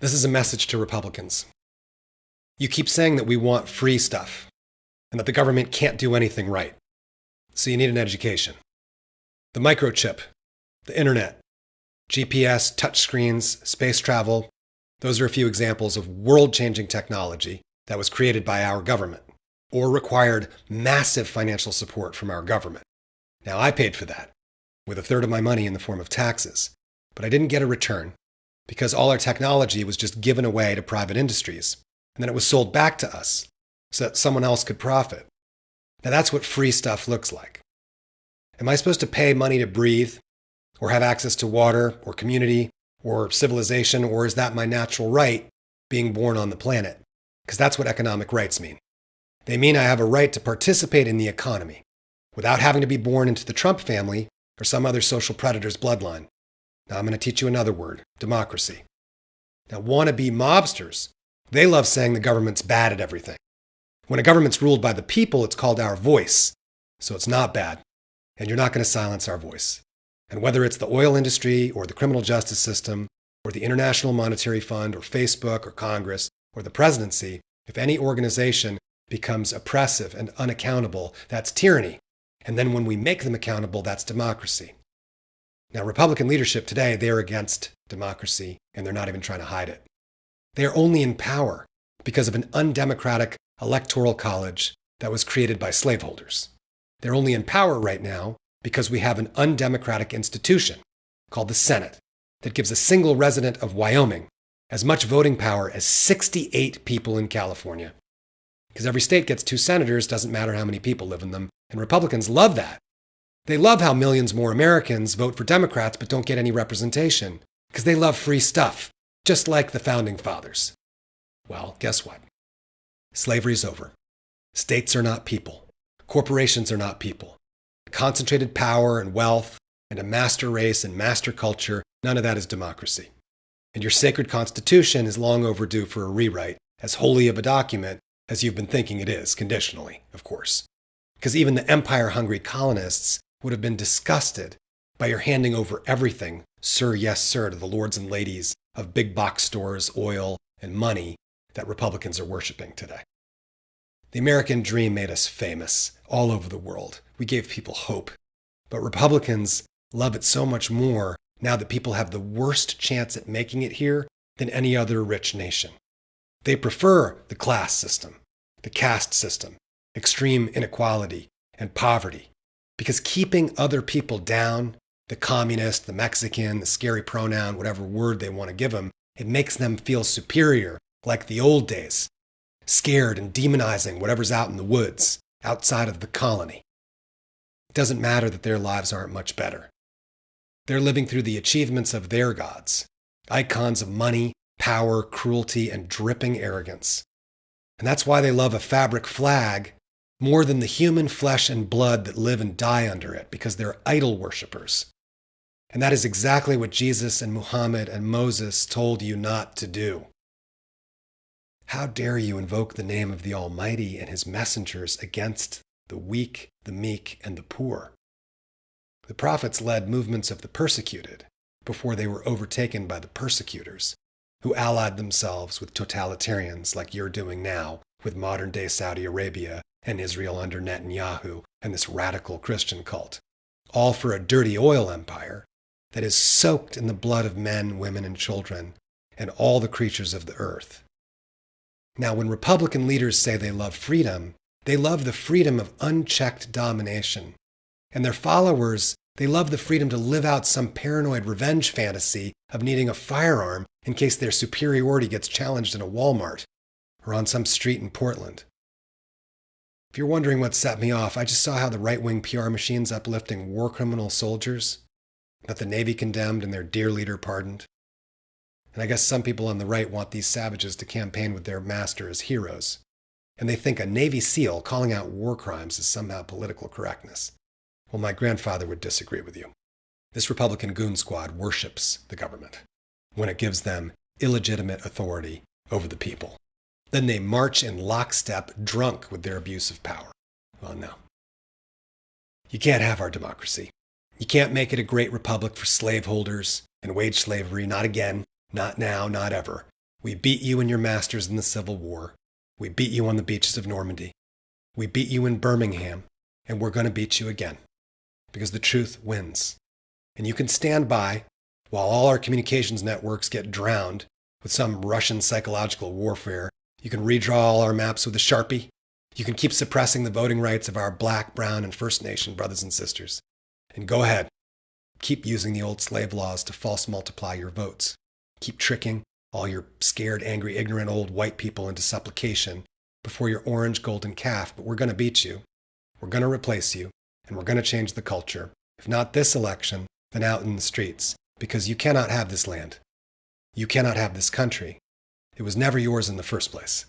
This is a message to Republicans. You keep saying that we want free stuff and that the government can't do anything right. So you need an education. The microchip, the internet, GPS, touchscreens, space travel, those are a few examples of world-changing technology that was created by our government or required massive financial support from our government. Now, I paid for that with a third of my money in the form of taxes, but I didn't get a return because all our technology was just given away to private industries, and then it was sold back to us so that someone else could profit. Now, that's what free stuff looks like. Am I supposed to pay money to breathe or have access to water or community or civilization, or is that my natural right being born on the planet? Because that's what economic rights mean. They mean I have a right to participate in the economy without having to be born into the Trump family or some other social predator's bloodline. Now I'm going to teach you another word, democracy. Now wannabe mobsters, they love saying the government's bad at everything. When a government's ruled by the people, it's called our voice. So it's not bad, and you're not going to silence our voice. And whether it's the oil industry or the criminal justice system or the International Monetary Fund or Facebook or Congress or the presidency, if any organization becomes oppressive and unaccountable, that's tyranny. And then when we make them accountable, that's democracy. Now, Republican leadership today, they're against democracy, and they're not even trying to hide it. They are only in power because of an undemocratic electoral college that was created by slaveholders. They're only in power right now because we have an undemocratic institution called the Senate that gives a single resident of Wyoming as much voting power as 68 people in California. Because every state gets 2 senators, doesn't matter how many people live in them, and Republicans love that. They love how millions more Americans vote for Democrats but don't get any representation, because they love free stuff, just like the Founding Fathers. Well, guess what? Slavery's over. States are not people. Corporations are not people. Concentrated power and wealth and a master race and master culture, none of that is democracy. And your sacred constitution is long overdue for a rewrite, as holy of a document as you've been thinking it is, conditionally, of course. Because even the empire-hungry colonists would have been disgusted by your handing over everything, sir, yes, sir, to the lords and ladies of big box stores, oil, and money that Republicans are worshiping today. The American dream made us famous all over the world. We gave people hope. But Republicans love it so much more now that people have the worst chance at making it here than any other rich nation. They prefer the class system, the caste system, extreme inequality, and poverty. Because keeping other people down, the communist, the Mexican, the scary pronoun, whatever word they want to give them, it makes them feel superior, like the old days, scared and demonizing whatever's out in the woods, outside of the colony. It doesn't matter that their lives aren't much better. They're living through the achievements of their gods, icons of money, power, cruelty, and dripping arrogance. And that's why they love a fabric flag more than the human flesh and blood that live and die under it, because they're idol worshippers. And that is exactly what Jesus and Muhammad and Moses told you not to do. How dare you invoke the name of the Almighty and his messengers against the weak, the meek, and the poor? The prophets led movements of the persecuted before they were overtaken by the persecutors, who allied themselves with totalitarians like you're doing now with modern-day Saudi Arabia and Israel under Netanyahu and this radical Christian cult, all for a dirty oil empire that is soaked in the blood of men, women, and children, and all the creatures of the earth. Now, when Republican leaders say they love freedom, they love the freedom of unchecked domination. And their followers, they love the freedom to live out some paranoid revenge fantasy of needing a firearm in case their superiority gets challenged in a Walmart or on some street in Portland. If you're wondering what set me off, I just saw how the right-wing PR machine's uplifting war criminal soldiers that the Navy condemned and their dear leader pardoned. And I guess some people on the right want these savages to campaign with their master as heroes. And they think a Navy SEAL calling out war crimes is somehow political correctness. Well, my grandfather would disagree with you. This Republican goon squad worships the government when it gives them illegitimate authority over the people. Then they march in lockstep, drunk with their abuse of power. Well, no. You can't have our democracy. You can't make it a great republic for slaveholders and wage slavery, not again, not now, not ever. We beat you and your masters in the Civil War. We beat you on the beaches of Normandy. We beat you in Birmingham, and we're going to beat you again. Because the truth wins. And you can stand by while all our communications networks get drowned with some Russian psychological warfare. You can redraw all our maps with a Sharpie. You can keep suppressing the voting rights of our Black, Brown, and First Nation brothers and sisters. And go ahead. Keep using the old slave laws to false multiply your votes. Keep tricking all your scared, angry, ignorant old white people into supplication before your orange golden calf. But we're going to beat you. We're going to replace you. And we're going to change the culture. If not this election, then out in the streets. Because you cannot have this land. You cannot have this country. It was never yours in the first place.